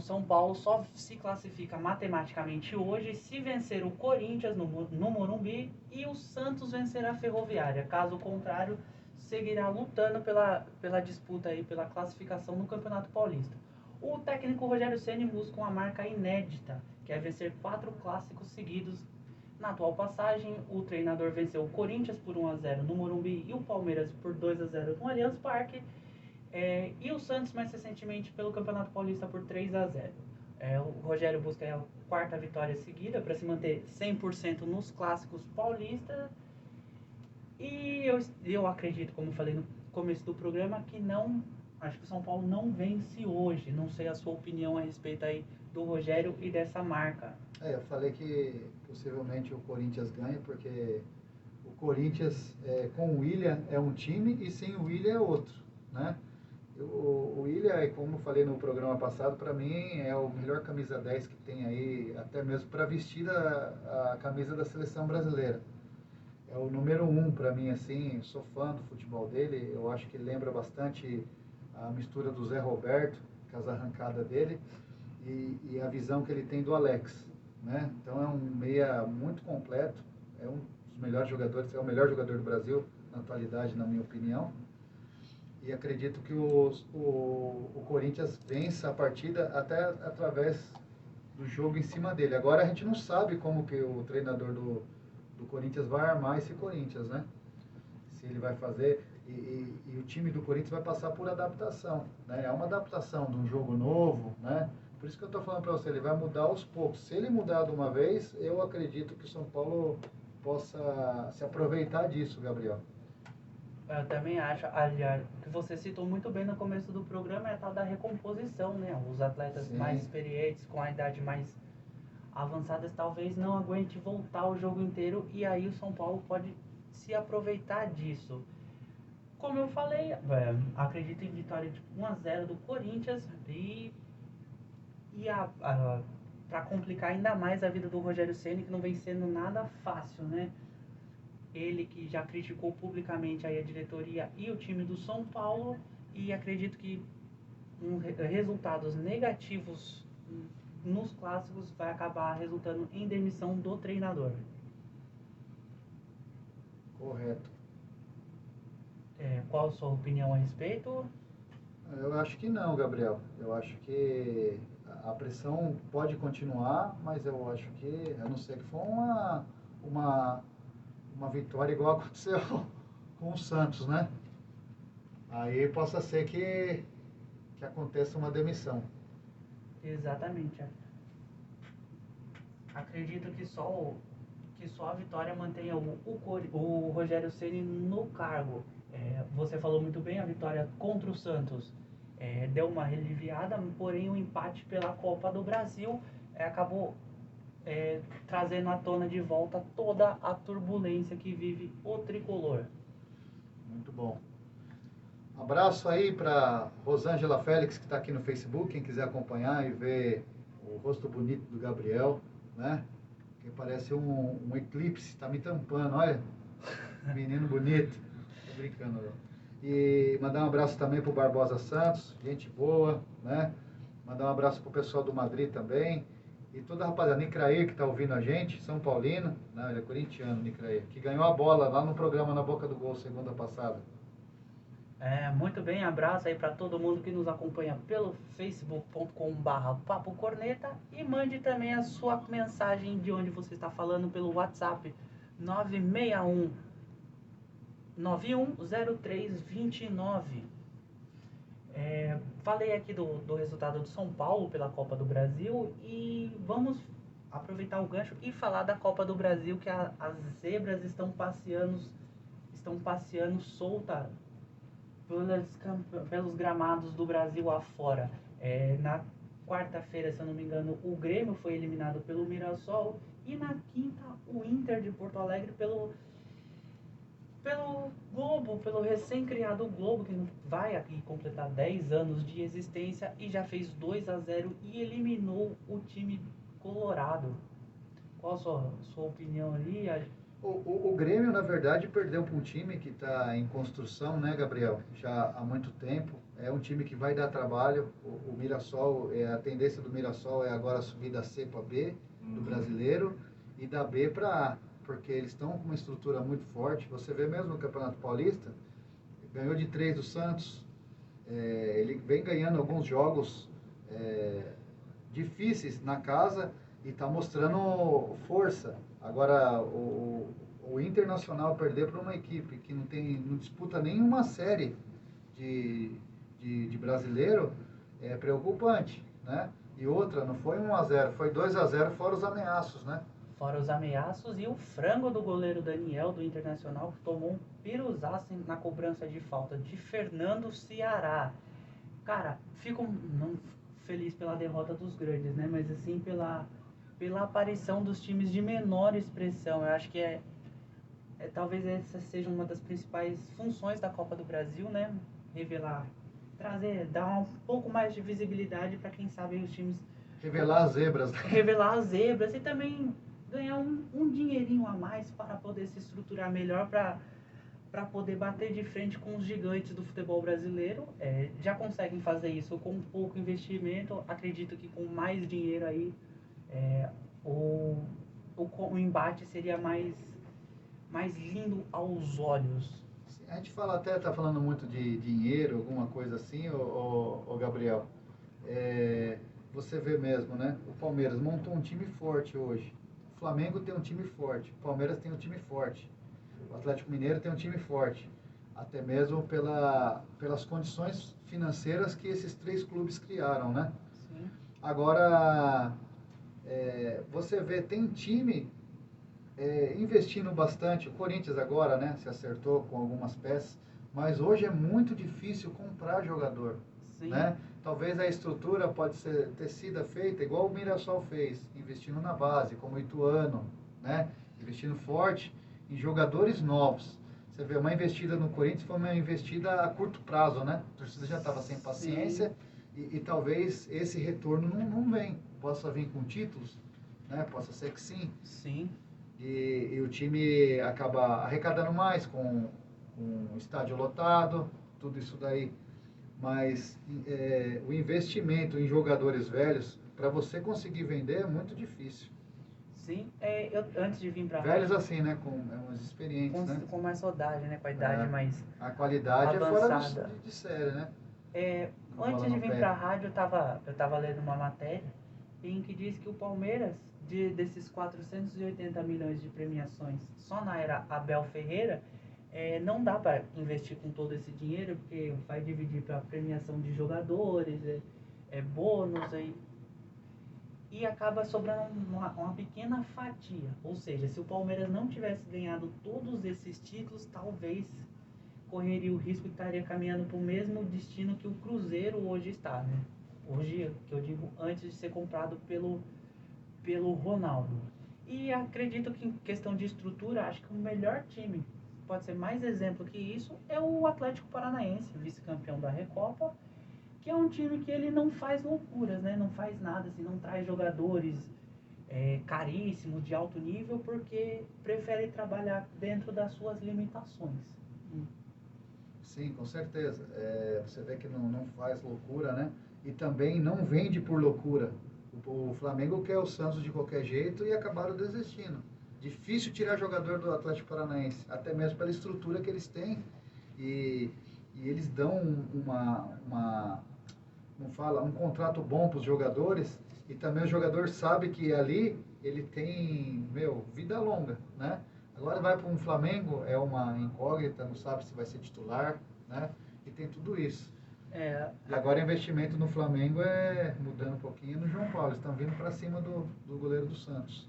São Paulo só se classifica matematicamente hoje se vencer o Corinthians no Morumbi e o Santos vencer a Ferroviária. Caso contrário, seguirá lutando pela disputa aí, pela classificação no Campeonato Paulista. O técnico Rogério Ceni busca uma marca inédita, que é vencer 4 clássicos seguidos. Na atual passagem, o treinador venceu o Corinthians por 1-0 no Morumbi e o Palmeiras por 2-0 no Allianz Parque. E o Santos, mais recentemente, pelo Campeonato Paulista por 3-0. O Rogério busca a 4ª vitória seguida para se manter 100% nos clássicos paulistas. E eu acredito, como eu falei no começo do programa, que acho que o São Paulo não vence hoje. Não sei a sua opinião a respeito aí do Rogério e dessa marca. Eu falei que possivelmente o Corinthians ganha, porque o Corinthians com o William é um time e sem o William é outro, né? O William, como eu falei no programa passado, para mim é o melhor camisa 10 que tem aí, até mesmo para vestir a camisa da seleção brasileira. É o número 1 para mim, assim, sou fã do futebol dele, eu acho que lembra bastante a mistura do Zé Roberto, com as arrancadas dele, e a visão que ele tem do Alex, né? Então é um meia muito completo, é um dos melhores jogadores, é o melhor jogador do Brasil na atualidade, na minha opinião. E acredito que o Corinthians vença a partida até através do jogo em cima dele. Agora a gente não sabe como que o treinador do Corinthians vai armar esse Corinthians, né? Se ele vai fazer... E o time do Corinthians vai passar por adaptação, né? É uma adaptação de um jogo novo, né? Por isso que eu estou falando para você, ele vai mudar aos poucos. Se ele mudar de uma vez, eu acredito que o São Paulo possa se aproveitar disso, Gabriel. Eu também acho, aliás, que você citou muito bem no começo do programa é a tal da recomposição, né? Os atletas Sim. mais experientes, com a idade mais avançada, talvez não aguente voltar o jogo inteiro e aí o São Paulo pode se aproveitar disso. Como eu falei, acredito em vitória de 1-0 do Corinthians e para complicar ainda mais a vida do Rogério Ceni, que não vem sendo nada fácil, né? Ele que já criticou publicamente aí a diretoria e o time do São Paulo, e acredito que resultados negativos nos clássicos vai acabar resultando em demissão do treinador. Correto. Qual a sua opinião a respeito? Eu acho que não, Gabriel. Eu acho que a pressão pode continuar, mas eu acho que, a não ser que for uma vitória igual aconteceu com o Santos, né? Aí possa ser que aconteça uma demissão. Exatamente. Acredito que só a vitória mantenha o Rogério Ceni no cargo. Você falou muito bem, a vitória contra o Santos deu uma aliviada, porém o empate pela Copa do Brasil acabou trazendo à tona de volta toda a turbulência que vive o tricolor. Muito bom. Abraço aí para Rosângela Félix, que está aqui no Facebook, quem quiser acompanhar e ver o rosto bonito do Gabriel, né? Que parece um eclipse, está me tampando, olha. Menino bonito. Tô brincando. E mandar um abraço também para o Barbosa Santos, gente boa, né? Mandar um abraço para o pessoal do Madrid também. E toda a rapaziada, Nicrair, que está ouvindo a gente, São Paulino, não, ele é corintiano, Nicrair, que ganhou a bola lá no programa Na Boca do Gol, segunda passada. Muito bem, abraço aí para todo mundo que nos acompanha pelo facebook.com/Papo Corneta e mande também a sua mensagem de onde você está falando pelo WhatsApp 961 910329. Falei aqui do resultado do São Paulo pela Copa do Brasil e vamos aproveitar o gancho e falar da Copa do Brasil, que as zebras estão passeando solta pelos gramados do Brasil afora. Na quarta-feira, se eu não me engano, o Grêmio foi eliminado pelo Mirassol e na quinta o Inter de Porto Alegre pelo Globo, pelo recém-criado Globo, que vai aqui completar 10 anos de existência e já fez 2-0 e eliminou o time colorado. Qual a sua opinião ali? O Grêmio, na verdade, perdeu para um time que está em construção, né, Gabriel? Já há muito tempo. É um time que vai dar trabalho. O Mirassol, a tendência do Mirassol é agora subir da C para B, do brasileiro, e da B para A, porque eles estão com uma estrutura muito forte. Você vê mesmo no Campeonato Paulista, ganhou de 3 do Santos. Ele vem ganhando alguns jogos difíceis na casa e está mostrando força. Agora, o Internacional perder para uma equipe que não disputa nenhuma série de brasileiro é preocupante, né? E outra, não foi 1-0, foi 2-0, fora os ameaços, né? Fora os ameaços e o frango do goleiro Daniel do Internacional, que tomou um piruzaço na cobrança de falta de Fernando Ceará. Cara, fico não feliz pela derrota dos grandes, né? Mas assim, pela aparição dos times de menor expressão. Eu acho que talvez essa seja uma das principais funções da Copa do Brasil, né? Revelar, dar um pouco mais de visibilidade para quem sabe os times... Revelar as zebras. Revelar as zebras e também ganhar um dinheirinho a mais para poder se estruturar melhor para poder bater de frente com os gigantes do futebol brasileiro. Já conseguem fazer isso com pouco investimento. Acredito que com mais dinheiro aí o embate seria mais lindo aos olhos. A gente fala até, tá falando muito de dinheiro, alguma coisa assim, ô Gabriel. Você vê mesmo, né? O Palmeiras montou um time forte hoje. O Flamengo tem um time forte. O Palmeiras tem um time forte. O Atlético Mineiro tem um time forte. Até mesmo pelas condições financeiras que esses 3 clubes criaram, né? Sim. Agora, você vê, tem time investindo bastante. O Corinthians agora, né, se acertou com algumas peças, mas hoje é muito difícil comprar jogador. Sim. Né? Talvez a estrutura pode ter sido feita igual o Mirassol fez, investindo na base, como o Ituano, né? Investindo forte em jogadores novos. Você vê, uma investida no Corinthians foi uma investida a curto prazo, né? A torcida já estava sem paciência e talvez esse retorno não vem. Possa vir com títulos, né? Possa ser que sim. Sim. E o time acaba arrecadando mais com o estádio lotado, tudo isso daí. Mas o investimento em jogadores velhos, para você conseguir vender, é muito difícil. Sim, eu antes de vir para velhos assim, né? Com umas experientes, né? Com mais rodagem, né? Com a idade mais a qualidade avançada. É fora de série, né? Antes de vir para a rádio, eu tava lendo uma matéria em que diz que o Palmeiras, desses 480 milhões de premiações só na era Abel Ferreira, não dá para investir com todo esse dinheiro, porque vai dividir para premiação de jogadores, bônus, aí e acaba sobrando uma pequena fatia. Ou seja, se o Palmeiras não tivesse ganhado todos esses títulos, talvez correria o risco de estaria caminhando para o mesmo destino que o Cruzeiro hoje está, né? Hoje, que eu digo, antes de ser comprado pelo Ronaldo. E acredito que em questão de estrutura, acho que o melhor time, pode ser mais exemplo que isso, é o Atlético Paranaense, vice-campeão da Recopa, que é um time que ele não faz loucuras, né? Não faz nada, assim, não traz jogadores caríssimos, de alto nível, porque prefere trabalhar dentro das suas limitações. Sim, com certeza. Você vê que não faz loucura, né? E também não vende por loucura. O Flamengo quer o Santos de qualquer jeito e acabaram desistindo. Difícil tirar jogador do Atlético Paranaense, até mesmo pela estrutura que eles têm. E eles dão um contrato bom para os jogadores, e também o jogador sabe que ali ele tem, vida longa, né? Agora vai para um Flamengo, é uma incógnita, não sabe se vai ser titular, né? E tem tudo isso. E agora o investimento no Flamengo é mudando um pouquinho no João Paulo. Eles estão vindo para cima do goleiro do Santos.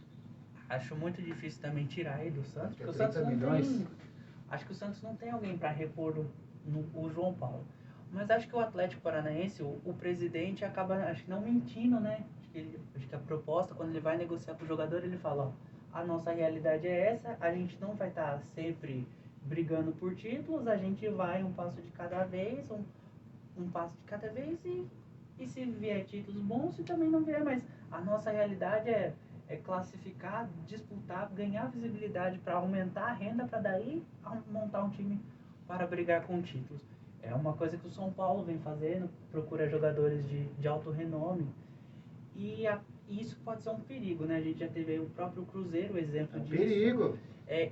Acho muito difícil também tirar ele do Santos, porque o 30 Santos milhões. não tem. Acho que o Santos não tem alguém para repor o João Paulo. Mas acho que o Atlético Paranaense, o presidente acaba, acho que não mentindo, né? Acho que a proposta, quando ele vai negociar com o jogador, ele fala, ó, a nossa realidade é essa, a gente não vai estar sempre brigando por títulos, a gente vai um passo de cada vez, um passo de cada vez, e se vier títulos bons, se também não vier, mas a nossa realidade é classificar, disputar, ganhar visibilidade para aumentar a renda, para daí montar um time para brigar com títulos. É uma coisa que o São Paulo vem fazendo, procura jogadores de alto renome, e isso pode ser um perigo, né? A gente já teve aí o próprio Cruzeiro, exemplo disso. Perigo.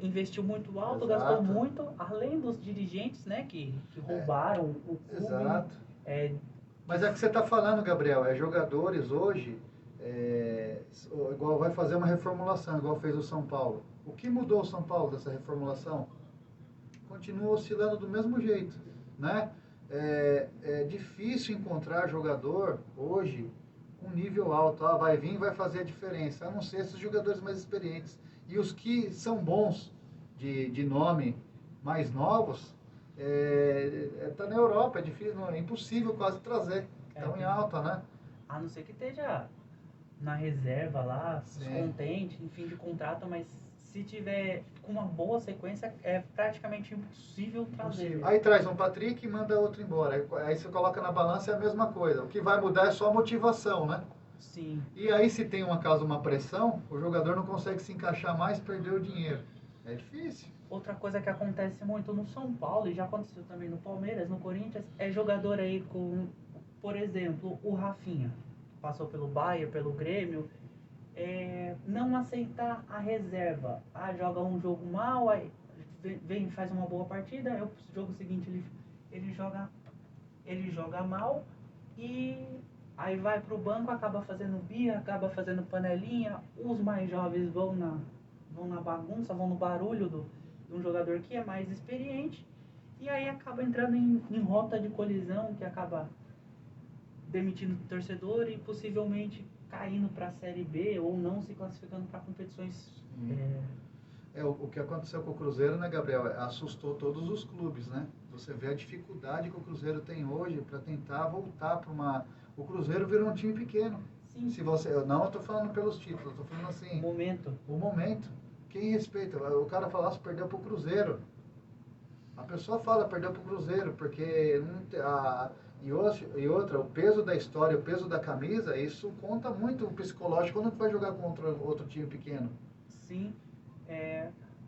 Investiu muito alto, Exato. gastou muito, além dos dirigentes, né, que roubaram o clube. Exato. Mas é o que você está falando, Gabriel, jogadores hoje, igual vai fazer uma reformulação, igual fez o São Paulo. O que mudou o São Paulo dessa reformulação? Continua oscilando do mesmo jeito, né? É difícil encontrar jogador hoje com nível alto. Vai vir e vai fazer a diferença, a não ser esses jogadores mais experientes. E os que são bons de nome, mais novos, tá na Europa, é difícil, é impossível quase trazer. Estão em alta, né? A não ser que esteja na reserva lá, Sim. descontente, em fim de contrato, mas se tiver com uma boa sequência, é praticamente impossível trazer. Aí traz um Patrick e manda outro embora. Aí você coloca na balança, é a mesma coisa. O que vai mudar é só a motivação, né? Sim. E aí, se tem uma pressão, o jogador não consegue se encaixar mais, perdeu o dinheiro. É difícil. Outra coisa que acontece muito no São Paulo, e já aconteceu também no Palmeiras, no Corinthians, é jogador aí com, por exemplo, o Rafinha, passou pelo Bayern, pelo Grêmio, não aceitar a reserva. Joga um jogo mal, aí vem, faz uma boa partida, o jogo seguinte ele joga mal, e aí vai pro banco, acaba fazendo birra, acaba fazendo panelinha. Os mais jovens vão na bagunça, vão no barulho de um jogador que é mais experiente, e aí acaba entrando em rota de colisão, que acaba demitindo o torcedor e possivelmente caindo para a Série B ou não se classificando para competições. O que aconteceu com o Cruzeiro, né, Gabriel? Assustou todos os clubes, né? Você vê a dificuldade que o Cruzeiro tem hoje para tentar voltar para uma... O Cruzeiro virou um time pequeno. Sim. Se você... eu tô falando pelos títulos, eu tô falando assim... O momento. Quem respeita? O cara falasse perdeu para o Cruzeiro. A pessoa fala perdeu para o Cruzeiro, porque... E outra, o peso da história, o peso da camisa, isso conta muito o psicológico quando tu vai jogar contra outro time pequeno. Sim.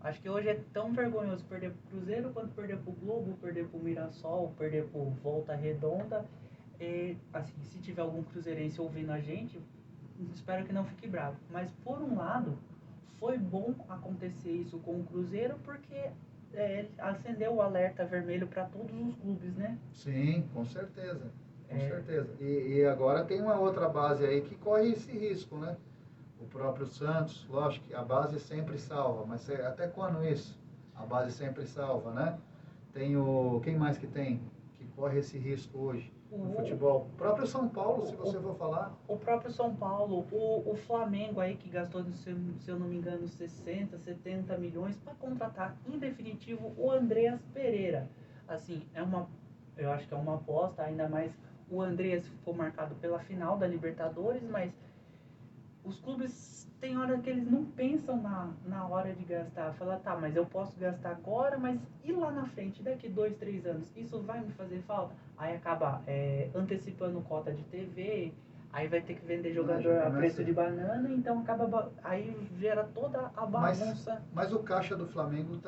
Acho que hoje é tão vergonhoso perder pro Cruzeiro quanto perder pro Globo, perder pro Mirassol, perder pro Volta Redonda. Assim, se tiver algum cruzeirense ouvindo a gente, espero que não fique bravo. Mas, por um lado, foi bom acontecer isso com o Cruzeiro, porque acendeu o alerta vermelho para todos os clubes, né? Sim, com certeza. Com certeza. E agora tem uma outra base aí que corre esse risco, né? O próprio Santos, lógico que a base sempre salva, mas até quando isso? A base sempre salva, né? Tem quem mais que tem? Que corre esse risco hoje? no futebol. O próprio São Paulo, se você for falar. O próprio São Paulo, o Flamengo aí que gastou, se eu não me engano, 60, 70 milhões para contratar em definitivo o Andreas Pereira. Assim, eu acho que é uma aposta, ainda mais o Andreas ficou marcado pela final da Libertadores, mas os clubes tem hora que eles não pensam na hora de gastar. Fala, tá, mas eu posso gastar agora, mas e lá na frente, daqui 2, 3 anos, isso vai me fazer falta? Aí acaba antecipando cota de TV, aí vai ter que vender jogador a preço de banana, então acaba, aí gera toda a bagunça. Mas o caixa do Flamengo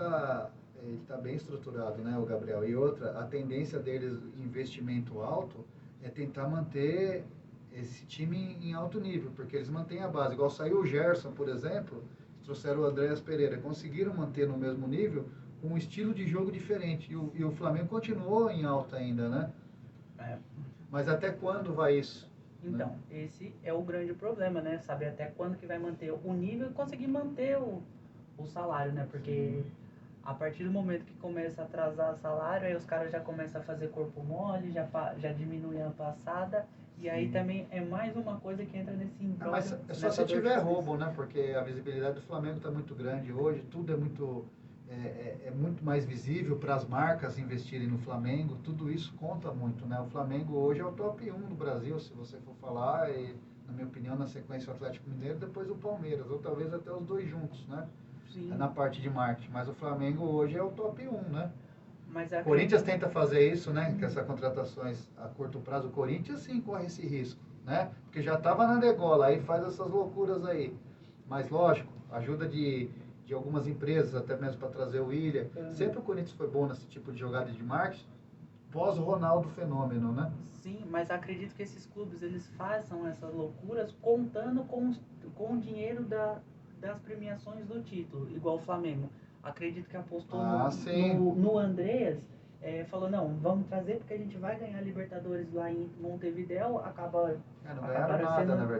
ele tá bem estruturado, né, o Gabriel? E outra, a tendência deles, investimento alto, é tentar manter esse time em alto nível, porque eles mantêm a base. Igual saiu o Gerson, por exemplo, trouxeram o Andreas Pereira, conseguiram manter no mesmo nível com um estilo de jogo diferente. E o Flamengo continuou em alta ainda, né? Mas até quando vai isso? Então, né? Esse é o grande problema, né? Saber até quando que vai manter o nível e conseguir manter o salário, né? Porque a partir do momento que começa a atrasar salário, aí os caras já começam a fazer corpo mole, já diminuem a passada. E aí também é mais uma coisa que entra nesse imbróglio. Mas é só se tiver roubo, né? Porque a visibilidade do Flamengo está muito grande hoje, tudo é muito mais visível para as marcas investirem no Flamengo, tudo isso conta muito, né? O Flamengo hoje é o top 1 do Brasil, se você for falar, e, na minha opinião, na sequência o Atlético Mineiro, depois o Palmeiras, ou talvez até os dois juntos, né? Sim. Na parte de marketing, mas o Flamengo hoje é o top 1, né? O Corinthians tenta fazer isso, né? Com essas contratações a curto prazo. O Corinthians sim corre esse risco, né? Porque já estava na degola, aí faz essas loucuras aí. Mas lógico, ajuda de algumas empresas, até mesmo para trazer o Willian. Sempre o Corinthians foi bom nesse tipo de jogada de marketing, pós o Ronaldo fenômeno, né? Sim, mas acredito que esses clubes eles façam essas loucuras contando com o dinheiro das premiações do título, igual o Flamengo. Acredito que apostou no Andreas, falou, não, vamos trazer porque a gente vai ganhar Libertadores lá em Montevidéu, acabaram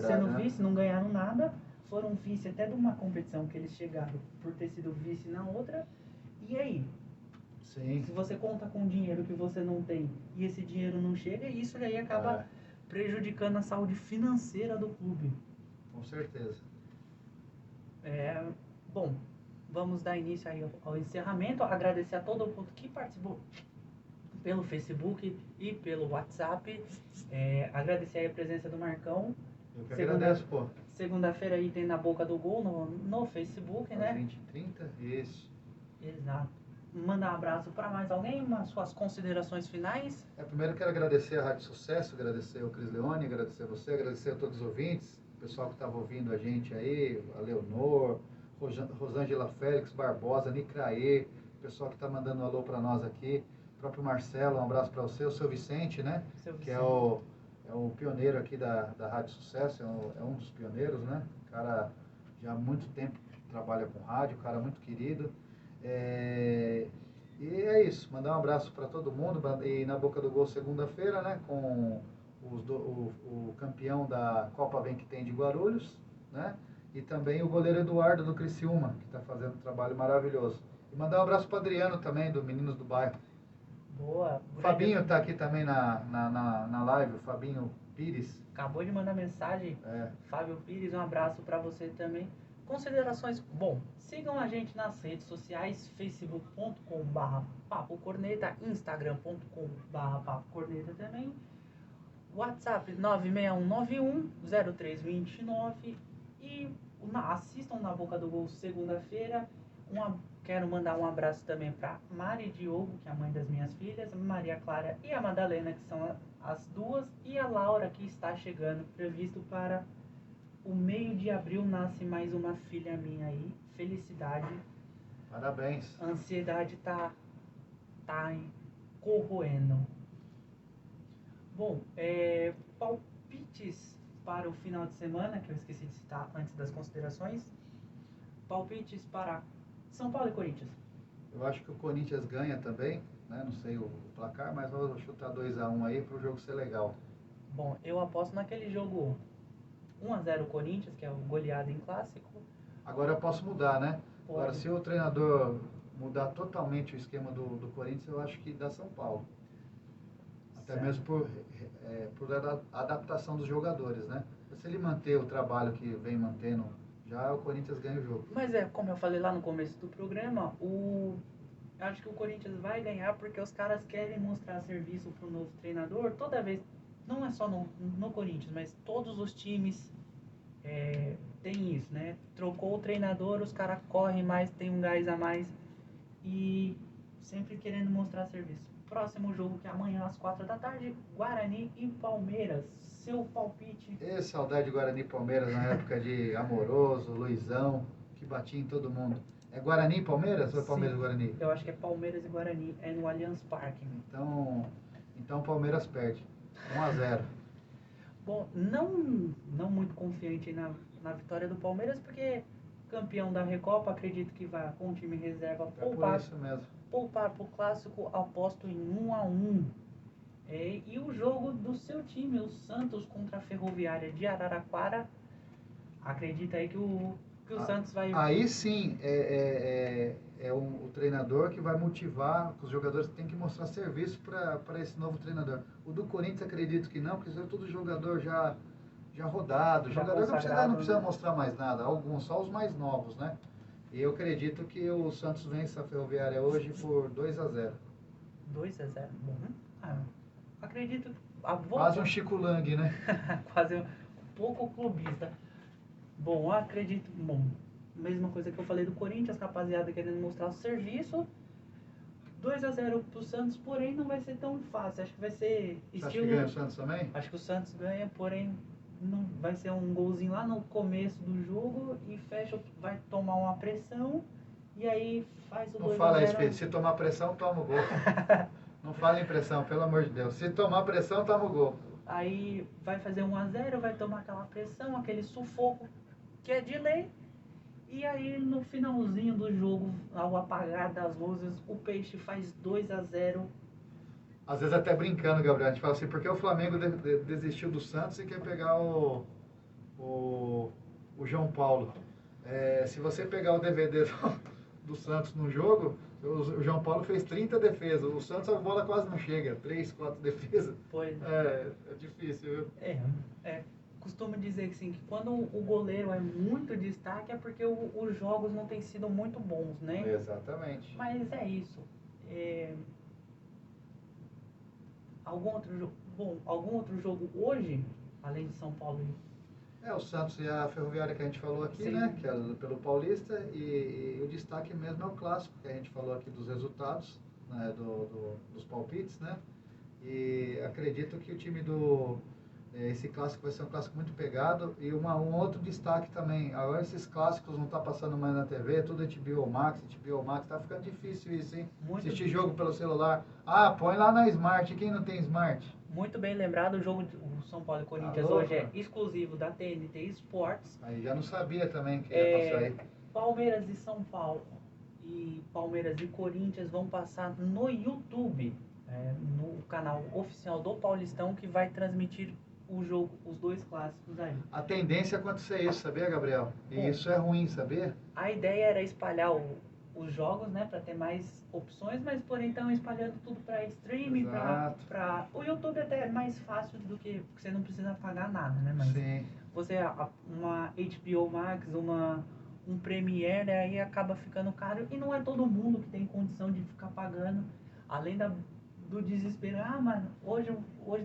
sendo vice, não ganharam nada, foram vice até de uma competição que eles chegaram por ter sido vice na outra, e aí? Sim. Se você conta com dinheiro que você não tem e esse dinheiro não chega, isso aí acaba prejudicando a saúde financeira do clube. Com certeza. Bom, vamos dar início aí ao encerramento. Agradecer a todo mundo que participou pelo Facebook e pelo WhatsApp. Agradecer aí a presença do Marcão. Eu que agradeço, pô. Segunda-feira aí tem Na Boca do Gol no Facebook, né? 20h30, isso. Exato. Mandar um abraço para mais alguém, suas considerações finais. Primeiro eu quero agradecer a Rádio Sucesso, agradecer ao Cris Leone, agradecer a você, agradecer a todos os ouvintes, o pessoal que estava ouvindo a gente aí, a Leonor, Rosângela Félix, Barbosa, Nicraê, o pessoal que está mandando um alô para nós aqui, o próprio Marcelo, um abraço para você, o seu Vicente, né? Que é o pioneiro aqui da Rádio Sucesso, é um dos pioneiros, né? O cara já há muito tempo trabalha com rádio, um cara muito querido. E é isso, mandar um abraço para todo mundo, e Na Boca do Gol segunda-feira, né? Com o campeão da Copa Vem que Tem de Guarulhos, né? E também o goleiro Eduardo do Criciúma, que está fazendo um trabalho maravilhoso. E mandar um abraço para Adriano também, do Meninos do Bairro. Boa. O Fabinho está aqui também na live, o Fabinho Pires. Acabou de mandar mensagem. Fábio Pires, um abraço para você também. Considerações, bom, sigam a gente nas redes sociais, facebook.com/Papo Corneta, instagram.com/Papo Corneta também, WhatsApp 961910329 e assistam Na Boca do Gol segunda-feira. Quero mandar um abraço também para Mari Diogo, que é a mãe das minhas filhas, Maria Clara e a Madalena, que são as duas, e a Laura, que está chegando, previsto para o meio de abril, nasce mais uma filha minha aí. Felicidade. Parabéns. A ansiedade tá corroendo. Bom, palpites para o final de semana, que eu esqueci de citar antes das considerações. Palpites para São Paulo e Corinthians. Eu acho que o Corinthians ganha também, né? Não sei o placar, mas vou chutar 2-1 aí para o jogo ser legal. Bom, eu aposto naquele jogo 1-0 Corinthians, que é o goleado em clássico. Agora eu posso mudar, né? Pode. Agora, se o treinador mudar totalmente o esquema do Corinthians, eu acho que dá São Paulo. Até mesmo por adaptação dos jogadores, né? Se ele manter o trabalho que vem mantendo, já o Corinthians ganha o jogo. Mas como eu falei lá no começo do programa, acho que o Corinthians vai ganhar porque os caras querem mostrar serviço pro novo treinador toda vez. Não é só no Corinthians, mas todos os times tem isso, né? Trocou o treinador, os caras correm mais, tem um gás a mais e sempre querendo mostrar serviço. Próximo jogo que é amanhã às 4 da tarde, Guarani e Palmeiras. Seu palpite? Saudade de Guarani e Palmeiras na época de Amoroso, Luizão, que batia em todo mundo. É Guarani e Palmeiras ou é Palmeiras e Guarani? Eu acho que é Palmeiras e Guarani, é no Allianz Parque. Então Palmeiras perde, 1-0. Bom, não muito confiante na vitória do Palmeiras, porque campeão da Recopa, acredito que vai com o time reserva Por isso mesmo. Poupar pro clássico, aposto em 1-1. E o jogo do seu time, o Santos contra a Ferroviária de Araraquara, acredita aí que o Santos vai... Aí sim, o treinador que vai motivar, os jogadores têm que mostrar serviço para esse novo treinador. O do Corinthians acredito que não, porque isso é tudo jogador já rodado. O jogador não precisa mostrar mais nada, alguns, só os mais novos, né? E eu acredito que o Santos vence a Ferroviária hoje por 2-0. 2-0, bom. Acredito... Quase um Chico Lang, né? Quase um pouco clubista. Bom, acredito... Bom, mesma coisa que eu falei do Corinthians, rapaziada querendo mostrar o serviço. 2-0 pro Santos, porém não vai ser tão fácil. Acho que vai ser estilo... Acho que ganha o Santos também? Acho que o Santos ganha, porém não vai ser um golzinho lá no começo do jogo e fecha, vai tomar uma pressão e aí faz o 2-0. Não fala isso, filho. Se tomar pressão, toma o gol. Não fala em pressão, pelo amor de Deus. Se tomar pressão, toma o gol. Aí vai fazer 1-0, vai tomar aquela pressão, aquele sufoco que é de lei. E aí no finalzinho do jogo, ao apagar das luzes, o Peixe faz 2-0. Às vezes até brincando, Gabriel, a gente fala assim, porque o Flamengo desistiu do Santos e quer pegar o João Paulo. Se você pegar o DVD do Santos no jogo, o João Paulo fez 30 defesas, o Santos a bola quase não chega, 3, 4 defesas. Pois. É difícil, viu? Costumo dizer que, que quando o goleiro é muito destaque é porque os jogos não têm sido muito bons, né? Exatamente. Mas é isso. Algum outro jogo hoje, além de São Paulo? O Santos e a Ferroviária que a gente falou aqui, sim, né? Que é pelo Paulista, e o destaque mesmo é o clássico, que a gente falou aqui dos resultados, né? Dos palpites, né? E acredito que o time esse clássico vai ser um clássico muito pegado. E um outro destaque também, agora esses clássicos não tá passando mais na TV, tudo HBO Max, tá ficando difícil isso, hein? Assistir jogo pelo celular. Põe lá na Smart, quem não tem Smart? Muito bem lembrado, o jogo do São Paulo e Corinthians hoje é exclusivo da TNT Sports. Aí já não sabia também que ia passar aí. Palmeiras e São Paulo e Palmeiras e Corinthians vão passar no YouTube, no canal oficial do Paulistão, que vai transmitir o jogo, os dois clássicos aí. A tendência é acontecer isso, sabia, Gabriel? E isso é ruim, sabia? A ideia era espalhar os jogos, né, para ter mais opções, mas porém estão espalhando tudo para streaming, para o YouTube até é mais fácil do que, porque você não precisa pagar nada, né? Mas sim, você uma HBO Max, um Premiere, né, aí acaba ficando caro e não é todo mundo que tem condição de ficar pagando, além do desespero. Mano, hoje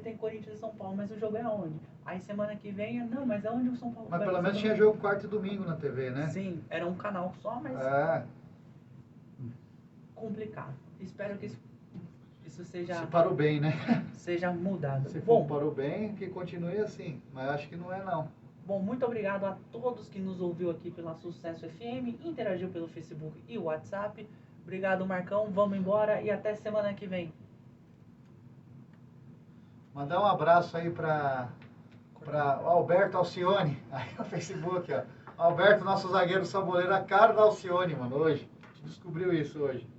tem Corinthians e São Paulo, mas o jogo é aonde? Aí semana que vem, não, mas é onde o São Paulo vai. Mas pelo menos tinha jogo quarto e domingo na TV, né? Sim, era um canal só, mas complicado. Espero que isso seja... Se para o bem, né? Seja mudado. Se for para o bem, que continue assim, mas acho que não é não. Bom, muito obrigado a todos que nos ouviu aqui pela Sucesso FM, interagiu pelo Facebook e WhatsApp. Obrigado, Marcão, vamos embora e até semana que vem. Mandar um abraço aí para Alberto Alcione, aí no Facebook, ó. Alberto, nosso zagueiro saboleiro, a cara da Alcione, mano, hoje. A gente descobriu isso hoje.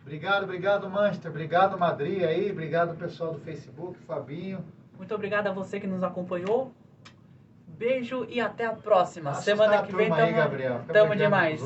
Obrigado, Manchester. Obrigado, Madrid aí. Obrigado, pessoal do Facebook, Fabinho. Muito obrigado a você que nos acompanhou. Beijo e até a próxima. Semana que vem tamo demais.